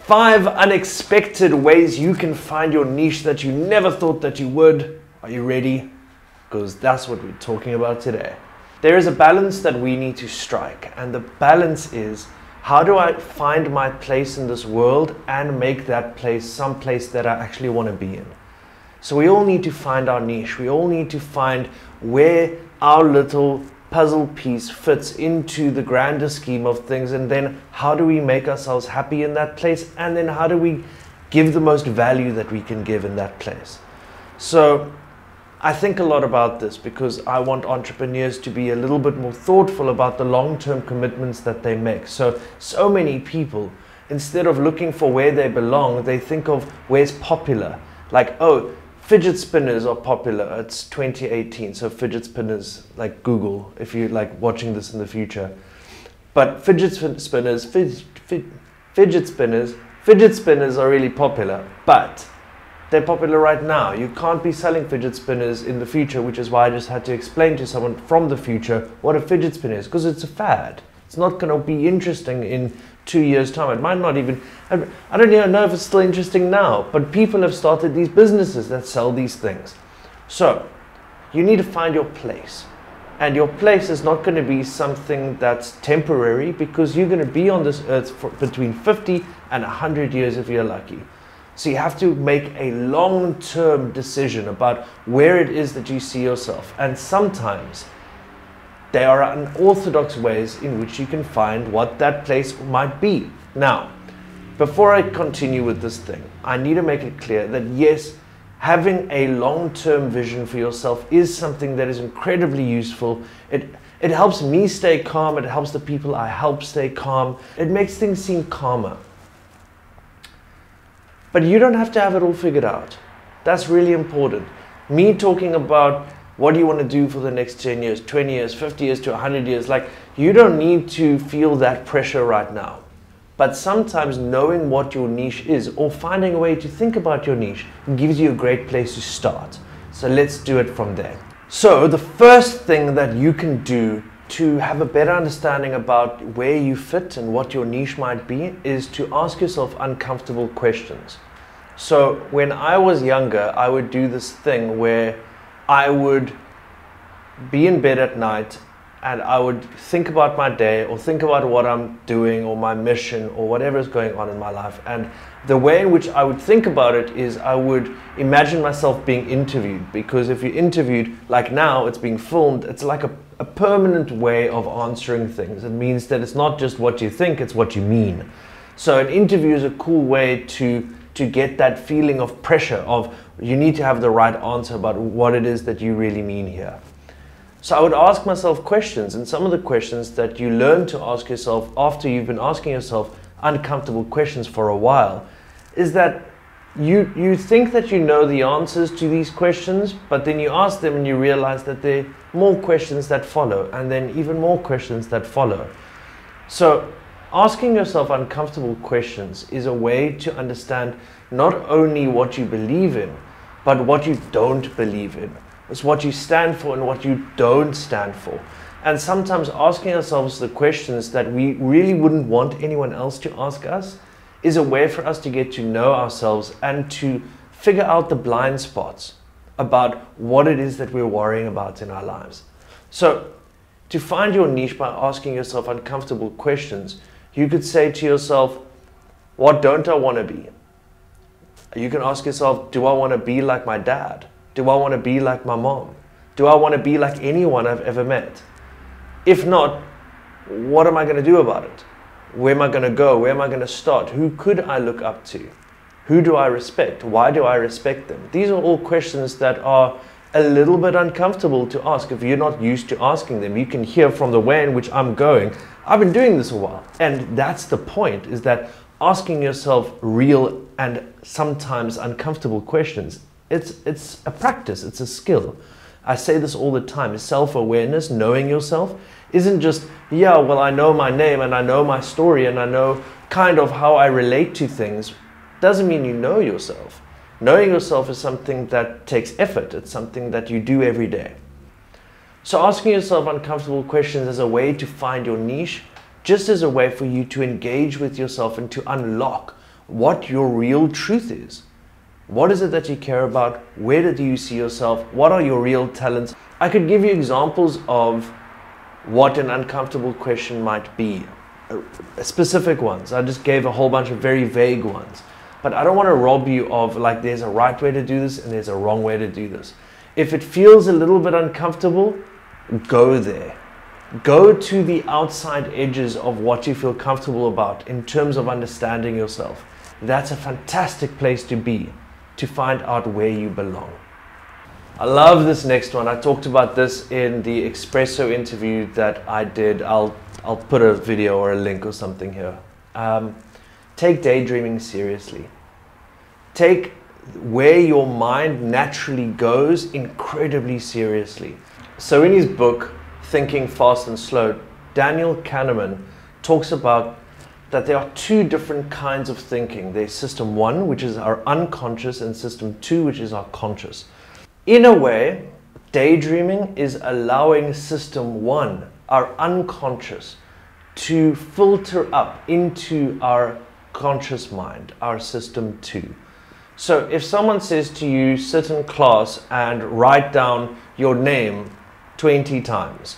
5 unexpected ways you can find your niche that you never thought that you would. Are you ready? Because that's what we're talking about today. There is a balance that we need to strike, and the balance is, how do I find my place in this world and make that place some place that I actually want to be in? So we all need to find our niche. We all need to find where our little puzzle piece fits into the grander scheme of things, and then how do we make ourselves happy in that place, and then how do we give the most value that we can give in that place. So I think a lot about this because I want entrepreneurs to be a little bit more thoughtful about the long-term commitments that they make. So many people, instead of looking for where they belong, they think of where's popular. Like, oh, fidget spinners are popular. It's 2018, so fidget spinners, like Google, if you like watching this in the future. But fidget spinners are really popular, but they're popular right now. You can't be selling fidget spinners in the future, which is why I just had to explain to someone from the future what a fidget spinner is, because it's a fad. It's not going to be interesting in 2 years' time. It might not even, I don't even know if it's still interesting now, but people have started these businesses that sell these things. So you need to find your place. And your place is not going to be something that's temporary, because you're going to be on this earth for between 50 and 100 years if you're lucky. So you have to make a long-term decision about where it is that you see yourself. And sometimes there are unorthodox ways in which you can find what that place might be. Now, before I continue with this thing, I need to make it clear that yes, having a long-term vision for yourself is something that is incredibly useful. It helps me stay calm. It helps the people I help stay calm. It makes things seem calmer. But you don't have to have it all figured out. That's really important. Me talking about what do you want to do for the next 10 years, 20 years, 50 years to 100 years, like, you don't need to feel that pressure right now. But sometimes knowing what your niche is, or finding a way to think about your niche, gives you a great place to start. So let's do it from there. So the first thing that you can do to have a better understanding about where you fit and what your niche might be is to ask yourself uncomfortable questions. So when I was younger, I would do this thing where I would be in bed at night and I would think about my day, or think about what I'm doing, or my mission, or whatever is going on in my life. And the way in which I would think about it is I would imagine myself being interviewed, because if you're interviewed, like now it's being filmed, it's like a permanent way of answering things. It means that it's not just what you think, it's what you mean. So an interview is a cool way to get that feeling of pressure of you need to have the right answer about what it is that you really mean here. So I would ask myself questions, and some of the questions that you learn to ask yourself after you've been asking yourself uncomfortable questions for a while is that you think that you know the answers to these questions, but then you ask them and you realize that there are more questions that follow, and then even more questions that follow. So asking yourself uncomfortable questions is a way to understand not only what you believe in, but what you don't believe in. It's what you stand for and what you don't stand for. And sometimes asking ourselves the questions that we really wouldn't want anyone else to ask us is a way for us to get to know ourselves and to figure out the blind spots about what it is that we're worrying about in our lives. So to find your niche by asking yourself uncomfortable questions, you could say to yourself, what don't I want to be? You can ask yourself, do I want to be like my dad? Do I want to be like my mom? Do I want to be like anyone I've ever met? If not, what am I going to do about it? Where am I going to go? Where am I going to start? Who could I look up to? Who do I respect? Why do I respect them? These are all questions that are a little bit uncomfortable to ask if you're not used to asking them. You can hear from the way in which I'm going, I've been doing this a while. And that's the point, is that asking yourself real and sometimes uncomfortable questions, it's a practice, it's a skill. I say this all the time. Self-awareness, knowing yourself, isn't just, yeah, well, I know my name and I know my story and I know kind of how I relate to things. Doesn't mean you know yourself. Knowing yourself is something that takes effort. It's something that you do every day. So asking yourself uncomfortable questions as a way to find your niche, just as a way for you to engage with yourself and to unlock what your real truth is. What is it that you care about? Where do you see yourself? What are your real talents? I could give you examples of what an uncomfortable question might be. Specific ones. I just gave a whole bunch of very vague ones. But I don't want to rob you of like there's a right way to do this and there's a wrong way to do this. If it feels a little bit uncomfortable, go there. Go to the outside edges of what you feel comfortable about in terms of understanding yourself. That's a fantastic place to be, to find out where you belong. I love this next one. I talked about this in the Espresso interview that I did. I'll put a video or a link or something here. Take daydreaming seriously. Take where your mind naturally goes incredibly seriously. So in his book, Thinking Fast and Slow, Daniel Kahneman talks about that there are two different kinds of thinking. There's system 1, which is our unconscious, and system 2, which is our conscious. In a way, daydreaming is allowing system 1, our unconscious, to filter up into our conscious mind, our system 2. So if someone says to you, sit in class and write down your name 20 times,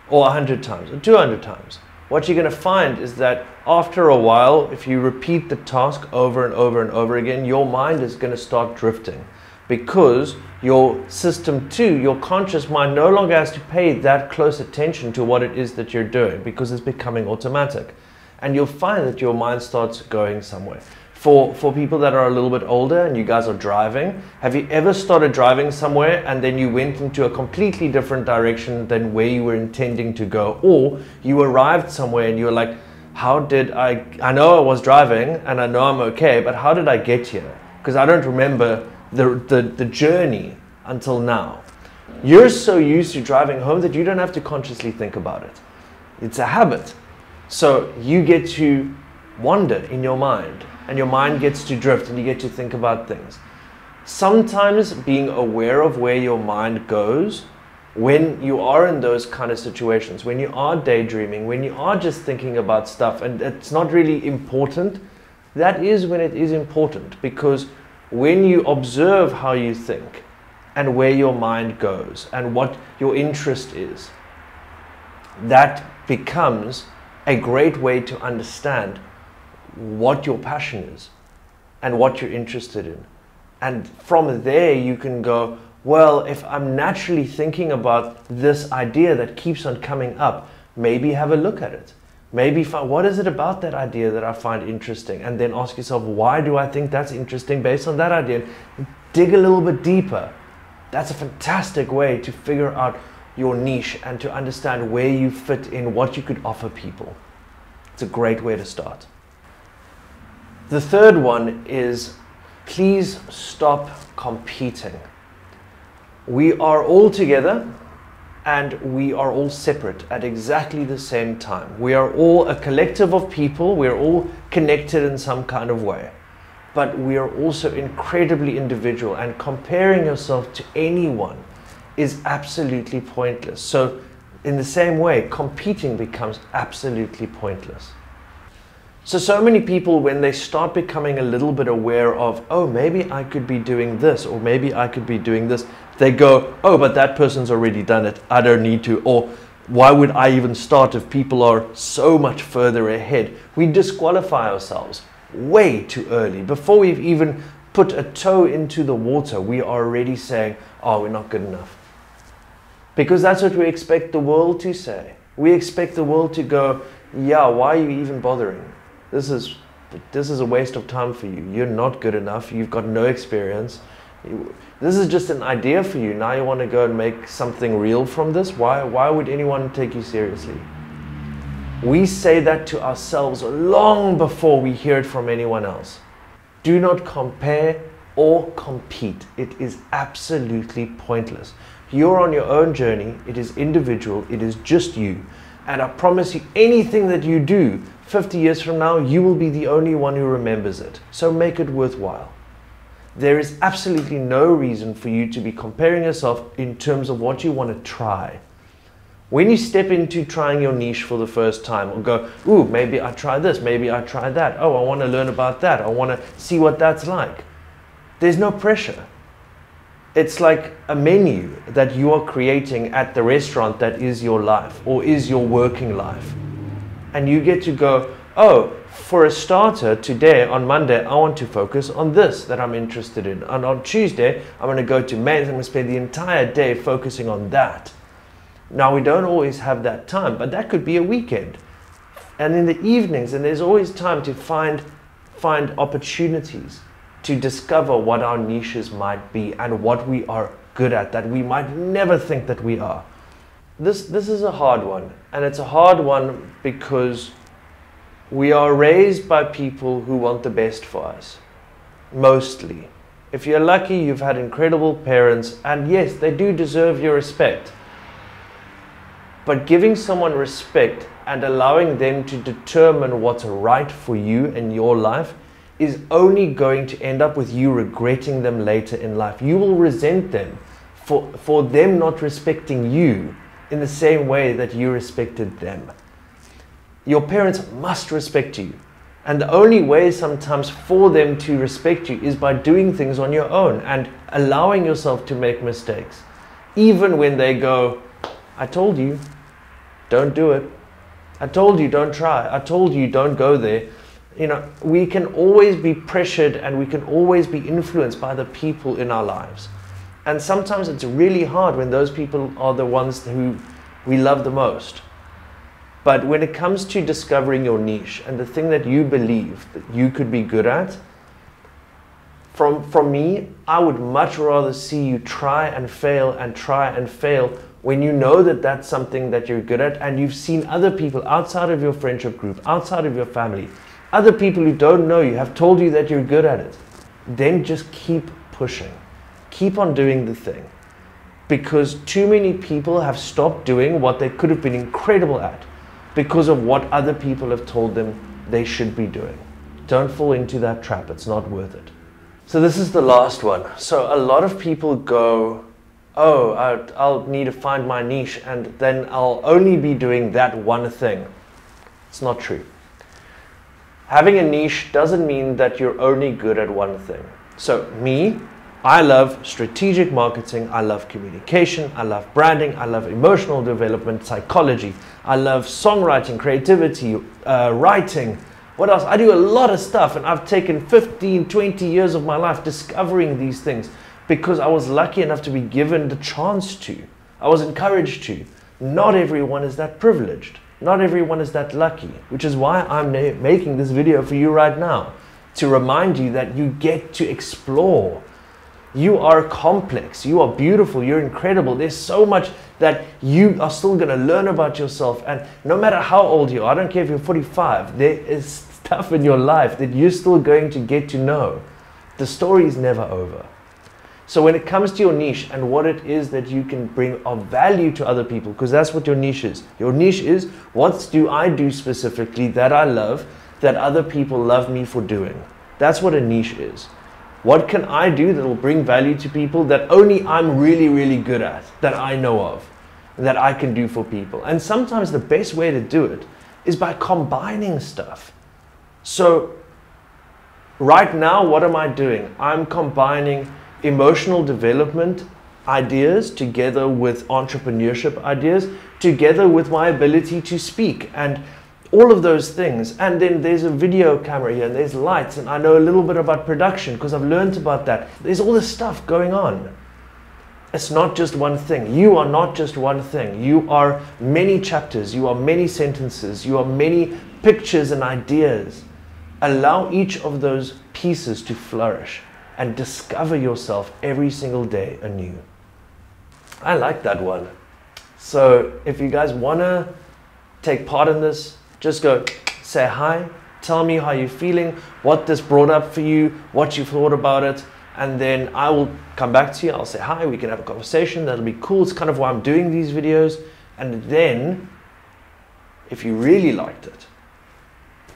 or 100 times, or 200 times, what you're going to find is that after a while, if you repeat the task over and over and over again, your mind is going to start drifting, because your system 2, your conscious mind, no longer has to pay that close attention to what it is that you're doing, because it's becoming automatic. And you'll find that your mind starts going somewhere. For people that are a little bit older and you guys are driving, have you ever started driving somewhere and then you went into a completely different direction than where you were intending to go? Or you arrived somewhere and you were like, how did I know I was driving and I know I'm okay, but how did I get here? Because I don't remember the journey until now. You're so used to driving home that you don't have to consciously think about it. It's a habit. So you get to wander in your mind, and your mind gets to drift, and you get to think about things. Sometimes being aware of where your mind goes when you are in those kind of situations, when you are daydreaming, when you are just thinking about stuff and it's not really important, that is when it is important, because when you observe how you think and where your mind goes and what your interest is, that becomes a great way to understand what your passion is and what you're interested in. And from there you can go, well, if I'm naturally thinking about this idea that keeps on coming up, maybe have a look at it. Maybe find, what is it about that idea that I find interesting? And then ask yourself, why do I think that's interesting based on that idea? Dig a little bit deeper. That's a fantastic way to figure out your niche and to understand where you fit in, what you could offer people. It's a great way to start. The third one is, please stop competing. We are all together and we are all separate at exactly the same time. We are all a collective of people. We are all connected in some kind of way. But we are also incredibly individual, and comparing yourself to anyone is absolutely pointless. So in the same way, competing becomes absolutely pointless. So many people, when they start becoming a little bit aware of, oh, maybe I could be doing this, or maybe I could be doing this, they go, oh, but that person's already done it, I don't need to, or why would I even start if people are so much further ahead? We disqualify ourselves way too early. Before we've even put a toe into the water, we are already saying, oh, we're not good enough. Because that's what we expect the world to say. We expect the world to go, yeah, why are you even bothering? This is a waste of time for you. You're not good enough. You've got no experience. This is just an idea for you. Now you want to go and make something real from this? Why would anyone take you seriously? We say that to ourselves long before we hear it from anyone else. Do not compare or compete. It is absolutely pointless. You're on your own journey. It is individual. It is just you. And I promise you, anything that you do 50 years from now, you will be the only one who remembers it. So make it worthwhile. There is absolutely no reason for you to be comparing yourself in terms of what you want to try. When you step into trying your niche for the first time, or go, ooh, maybe I try this, maybe I try that. Oh, I want to learn about that. I want to see what that's like. There's no pressure. It's like a menu that you are creating at the restaurant that is your life or is your working life. And you get to go, oh, for a starter, today on Monday, I want to focus on this that I'm interested in. And on Tuesday, I'm going to go to Maine and I'm going to spend the entire day focusing on that. Now, we don't always have that time, but that could be a weekend. And in the evenings, and there's always time to find opportunities to discover what our niches might be and what we are good at that we might never think that we are. This is a hard one, and it's a hard one because we are raised by people who want the best for us, mostly. If you're lucky, you've had incredible parents, and yes, they do deserve your respect. But giving someone respect and allowing them to determine what's right for you in your life is only going to end up with you regretting them later in life. You will resent them for them not respecting you in the same way that you respected them. Your parents must respect you. And the only way sometimes for them to respect you is by doing things on your own and allowing yourself to make mistakes. Even when they go, I told you, don't do it. I told you, don't try. I told you, don't go there. You know, we can always be pressured and we can always be influenced by the people in our lives. And sometimes it's really hard when those people are the ones who we love the most. But when it comes to discovering your niche and the thing that you believe that you could be good at, from me, I would much rather see you try and fail when you know that that's something that you're good at and you've seen other people outside of your friendship group, outside of your family, other people who don't know you have told you that you're good at it. Then just keep pushing. Keep on doing the thing. Because too many people have stopped doing what they could have been incredible at because of what other people have told them they should be doing. Don't fall into that trap. It's not worth it. So this is the last one. So a lot of people go, oh, I'll need to find my niche and then I'll only be doing that one thing. It's not true. Having a niche doesn't mean that you're only good at one thing. So me, I love strategic marketing, I love communication, I love branding, I love emotional development, psychology, I love songwriting, creativity, writing. What else? I do a lot of stuff and I've taken 15, 20 years of my life discovering these things because I was lucky enough to be given the chance to. I was encouraged to. Not everyone is that privileged. Not everyone is that lucky, which is why I'm making this video for you right now, to remind you that you get to explore. You are complex, you are beautiful, you're incredible. There's so much that you are still going to learn about yourself, and no matter how old you are, I don't care if you're 45, there is stuff in your life that you're still going to get to know. The story is never over. So when it comes to your niche and what it is that you can bring of value to other people, because that's what your niche is. Your niche is, what do I do specifically that I love, that other people love me for doing? That's what a niche is. What can I do that will bring value to people that only I'm really, really good at, that I know of, that I can do for people? And sometimes the best way to do it is by combining stuff. So right now, what am I doing? I'm combining emotional development ideas together with entrepreneurship ideas, together with my ability to speak and all of those things. And then there's a video camera here and there's lights, and I know a little bit about production because I've learned about that. There's all this stuff going on. It's not just one thing. You are not just one thing. You are many chapters. You are many sentences. You are many pictures and ideas. Allow each of those pieces to flourish and discover yourself every single day anew. I like that one. So if you guys want to take part in this, just go say hi, tell me how you're feeling, what this brought up for you, what you thought about it, and then I will come back to you. I'll say hi, we can have a conversation. That'll be cool. It's kind of why I'm doing these videos. And then if you really liked it,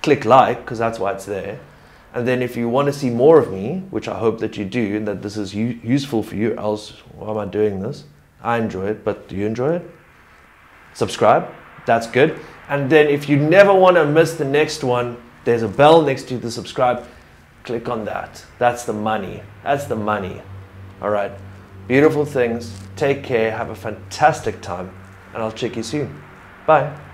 click like, because that's why it's there. And then if you want to see more of me, which I hope that you do, and that this is useful for you, else why am I doing this? I enjoy it, but do you enjoy it? subscribe. That's good. And then if you never want to miss the next one, there's a bell next to the subscribe. Click on that. That's the money. That's the money. All right. Beautiful things. Take care. Have a fantastic time. And I'll check you soon. Bye.